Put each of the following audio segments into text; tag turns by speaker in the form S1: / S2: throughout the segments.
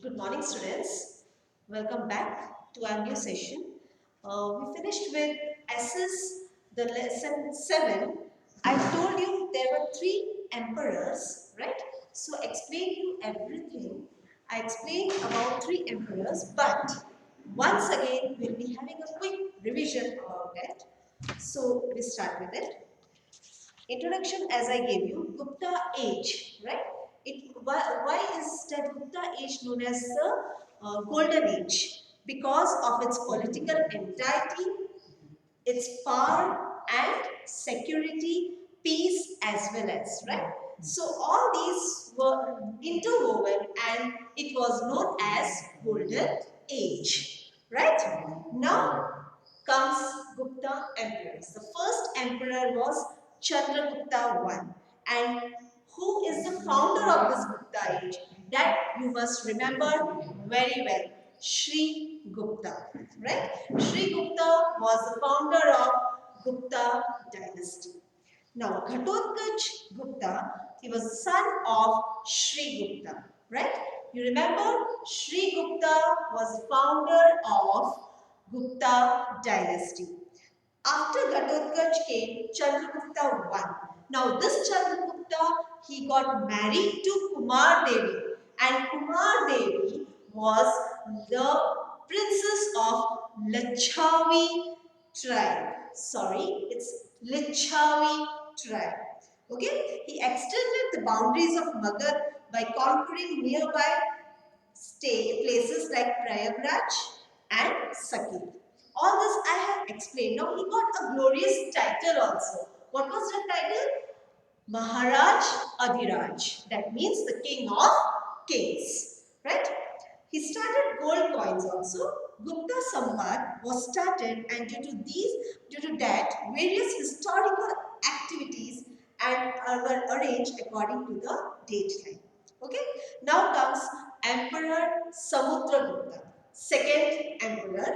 S1: Good morning, students. Welcome back to our new session. We finished with SS, the lesson 7. I told you there were 3 emperors, right? So, explain you everything. I explained about 3 emperors, but once again, we'll be having a quick revision about that. So, we start with it. Introduction as I gave you, Gupta age, right? Why is that Gupta age known as the golden age? Because of its political entirety, its power and security, peace as well as, right? So all these were interwoven and it was known as golden age, right? Now comes Gupta emperors. The first emperor was Chandragupta I, and who is the founder of this Gupta age? That you must remember very well. Sri Gupta, right? Sri Gupta was the founder of Gupta dynasty. Now, Ghatotkaч Gupta, he was the son of Sri Gupta, right? You remember, Sri Gupta was the founder of Gupta dynasty. After Ghatotkaч came Chandragupta I. Now, this Chandragupta, he got married to Kumar Devi, and Kumar Devi was the princess of Lachavi tribe. Sorry, it's Lichavi tribe. Okay, he extended the boundaries of Magad by conquering nearby places like Prayagraj and Sakhi. All this I have explained. Now he got a glorious title also. What was the title? Maharaj Adhiraj. That means the king of kings. Right? He started gold coins also. Gupta Samvad was started, and due to that, various historical activities and were arranged according to the date line. Okay. Now comes Emperor Samudragupta, second emperor,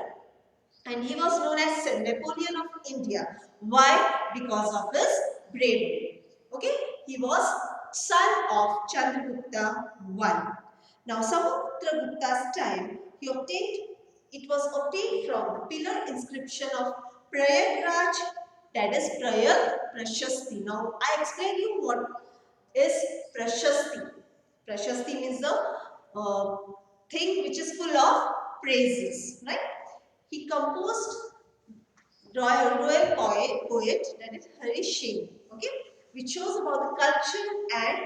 S1: and he was known as Napoleon of India. Why? Because of his bravery. Okay, he was son of Chandragupta I. Now, Samudragupta's time, it was obtained from the pillar inscription of Prayagraj, that is Prashasti. Now, I explain you what is Prashasti. Prashasti means the uh, thing which is full of praises, right? He composed royal poet, that is Harish Singh, okay, which shows about the culture and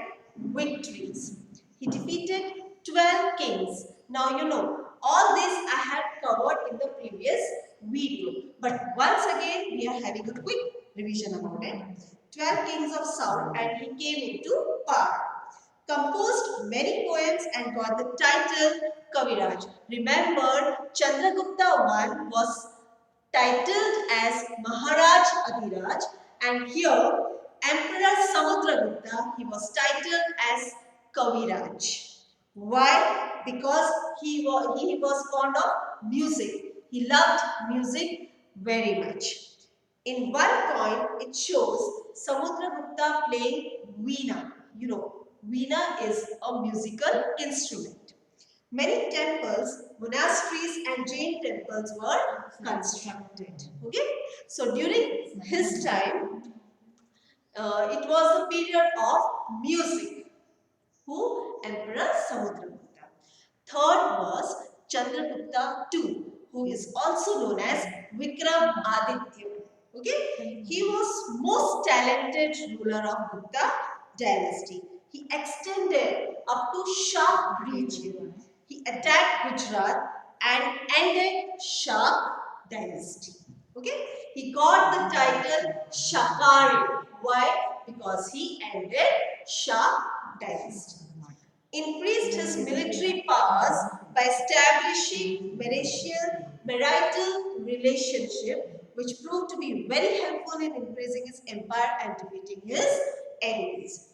S1: victories. He defeated 12 kings. Now you know, all this I had covered in the previous video. But once again, we are having a quick revision about it. 12 kings of South, and he came into power. Composed many poems and got the title Kaviraj. Remember, Chandragupta I was titled as Maharaj Adhiraj, and here Emperor Samudragupta, he was titled as Kaviraj. Why? Because he was fond of music. He loved music very much. In one point, it shows Samudragupta playing veena. You know, veena is a musical instrument. Many temples, monasteries and Jain temples were constructed. Okay, so during his time, it was the period of music. Who? Emperor Samudragupta. Third was Chandragupta II, who is also known as Vikramaditya. Okay, he was most talented ruler of Gupta dynasty. He extended up to Shah region. He attacked Gujarat and ended Shah dynasty. Okay, he got the title Shakari. Why? Because he ended Shah dynasty. Increased his military powers by establishing marital relationship, which proved to be very helpful in increasing his empire and defeating his enemies.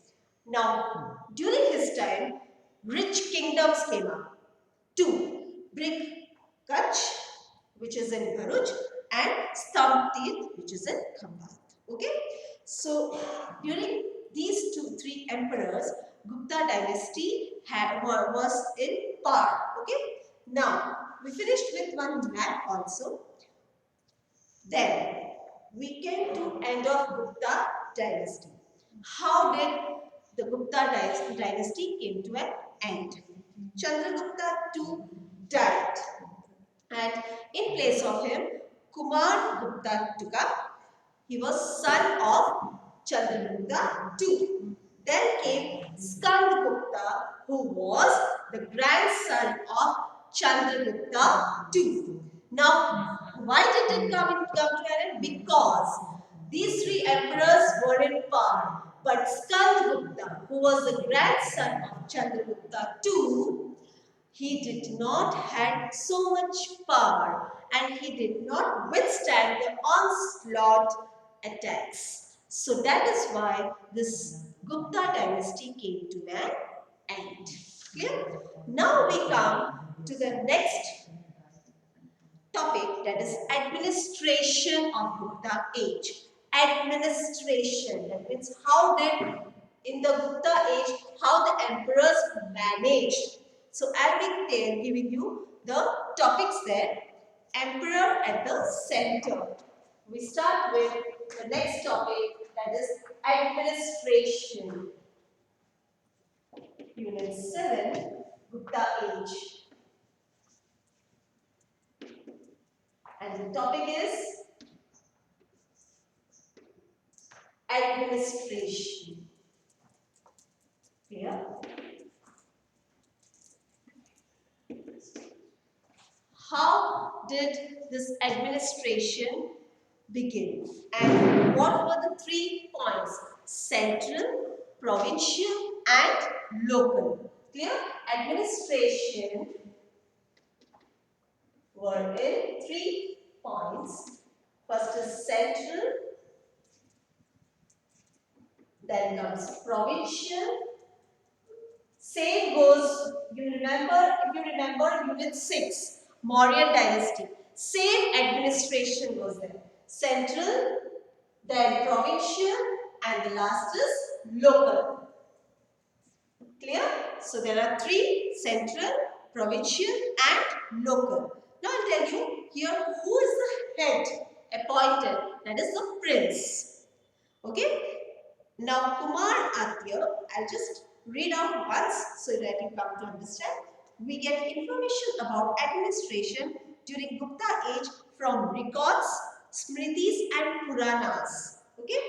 S1: Now, during his time, rich kingdoms came up. Two, Brig Kutch, which is in Bharuch, and Stamptit, which is in Khambat. Okay, so during these three emperors, Gupta dynasty was in power. Okay. Okay. Now we finished with one map also. Then we came to end of Gupta dynasty. How did the Gupta dynasty came to an end? Chandragupta II died, and in place of him, Kumar Gupta took up. He was son of Chandragupta II. Then came Skandagupta, who was the grandson of Chandragupta II. Now, why did it come to an end? Because these three emperors were in power. But Skandagupta, who was the grandson of Chandragupta II, he did not had so much power and he did not withstand the onslaught attacks. So that is why this Gupta dynasty came to an end. Clear? Now we come to the next topic, that is administration of Gupta age. Administration, that means how did in the Gupta age how the emperors managed. So I'll be giving you the topics there. Emperor at the center. We start with the next topic, that is administration. Unit 7, Gupta age. And the topic is administration. Clear? How did this administration begin? And what were the 3 points? Central, provincial and local. Clear? Administration were in 3 points. First is central, then comes provincial. Same goes, if you remember Unit 6, Mauryan dynasty. Same administration was there. Central, then provincial, and the last is local. Clear? So there are 3, central, provincial and local. Now I'll tell you here who is the head appointed, that is the prince. Okay? Now Kumar Atya, I'll just read out once so that you come to understand. We get information about administration during Gupta age from records, smritis and Puranas. Okay?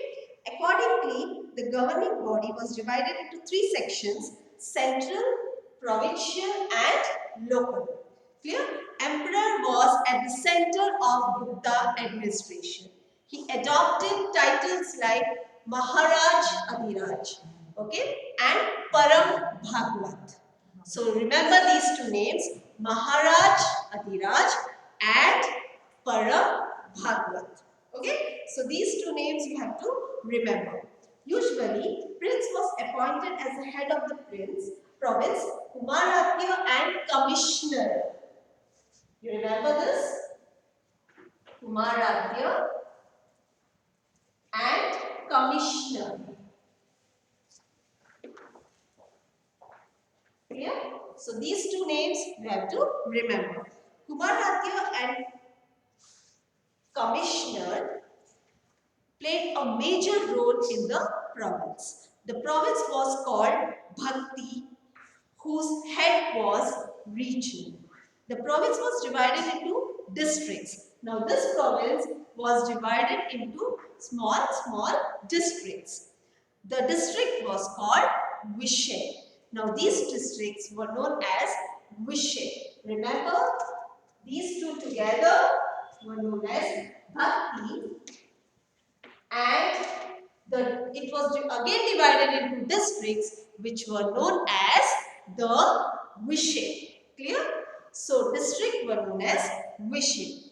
S1: Accordingly, the governing body was divided into 3 sections: central, provincial and local. Clear? Emperor was at the center of Gupta administration. He adopted titles like Maharaj Adhiraj, okay, and Param Bhagwat. So remember these 2 names, Maharaj Adhiraj and Param Bhagwat. Okay, so these 2 names you have to remember. Usually, prince was appointed as the head of the province, Kumaratya and commissioner. You remember this? Kumaratya and commissioner. Clear? So these 2 names you have to remember. Kumaratya and commissioner played a major role in the province. The province was called Bhakti, whose head was region. The province was divided into districts. Now this province was divided into small districts. The district was called Vishay. Now these districts were known as Vishay. Remember, these 2 together were known as Bhakti, and it was again divided into districts which were known as the Vishay. Clear? So district were known as Vishay.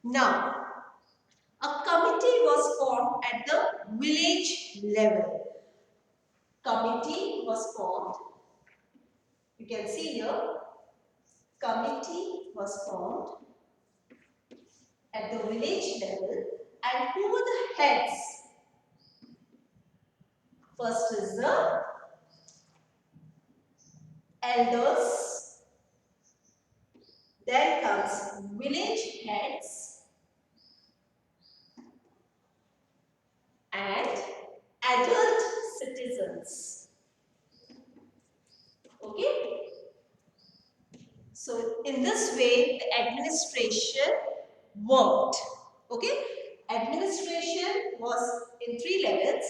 S1: Now, a committee was formed at the village level. Committee was formed. You can see here, committee was formed at the village level. And who were the heads? First is the elders, Then comes village heads and adult citizens. Okay. So in this way, the administration worked. Okay. Administration was in three levels: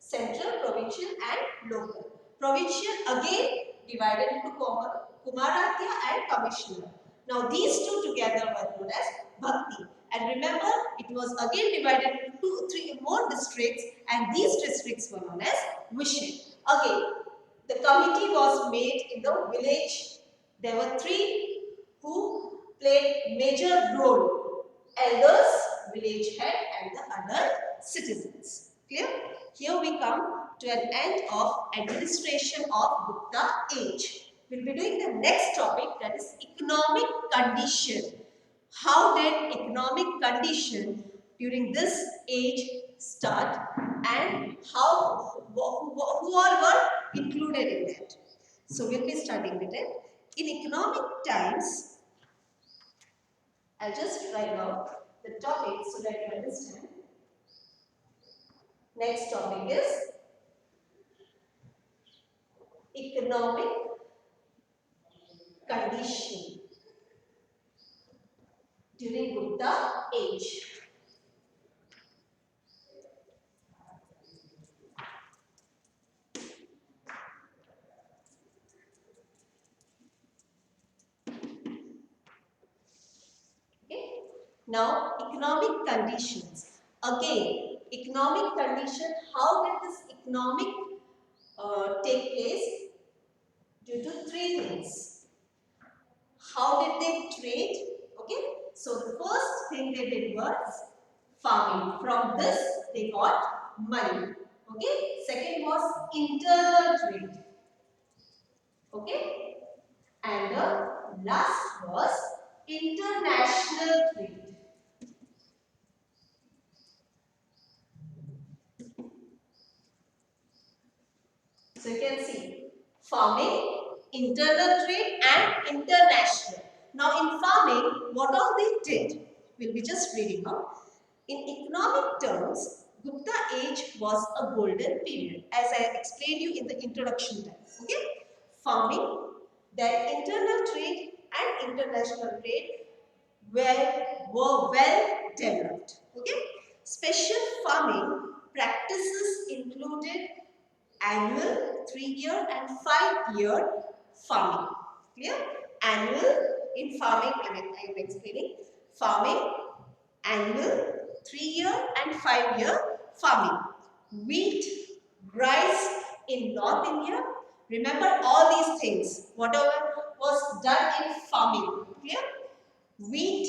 S1: central, provincial and local. Provincial again divided into Kumaratya and Commissioner. Now these two together were known as Bhakti. And remember, it was again divided into three more districts, and these districts were known as Vishay. Again, the committee was made in the village. There were three who played major role: elders, village head and the adult citizens. Clear? Here we come to an end of administration of Gupta age. We will be doing the next topic, that is economic condition. How did economic condition during this age start, and who all were included in that? So we'll be studying with it. In economic times, I'll just write out the topic so that you understand. Next topic is economic condition during Gupta age. Okay. Now, economic conditions. Again, economic condition. How did this economic take place? Due to three things. How did they trade? Okay. So the first thing they did was farming. From this they got money. Okay. Second was internal trade. Okay. And the last was international trade. So you can see farming, internal trade and international. Now in farming, what all they did, we'll be just reading out. In economic terms, Gupta age was a golden period, as I explained you in the introduction time. Okay? Farming, then internal trade and international trade were well developed. Okay? Special farming practices included annual, 3-year and 5-year farming. Clear? Annual in farming, I am explaining. Farming, annual, 3-year and 5-year farming. Wheat, rice in North India. Remember all these things, whatever was done in farming. Clear? Wheat,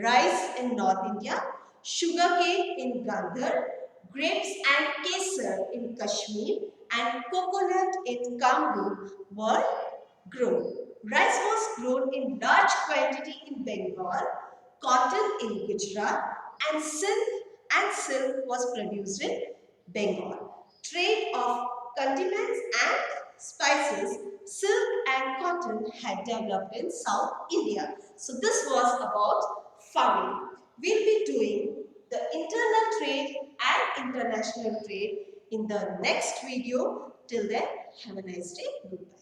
S1: rice in North India, sugarcane in Gandhar, grapes and kesar in Kashmir, and coconut in Kamrup were grown. Rice was grown in large quantity in Bengal, cotton in Gujarat, and silk was produced in Bengal. Trade of condiments and spices, silk and cotton had developed in South India. So this was about farming. We'll be doing the internal trade and international trade in the next video. Till then, have a nice day. Goodbye.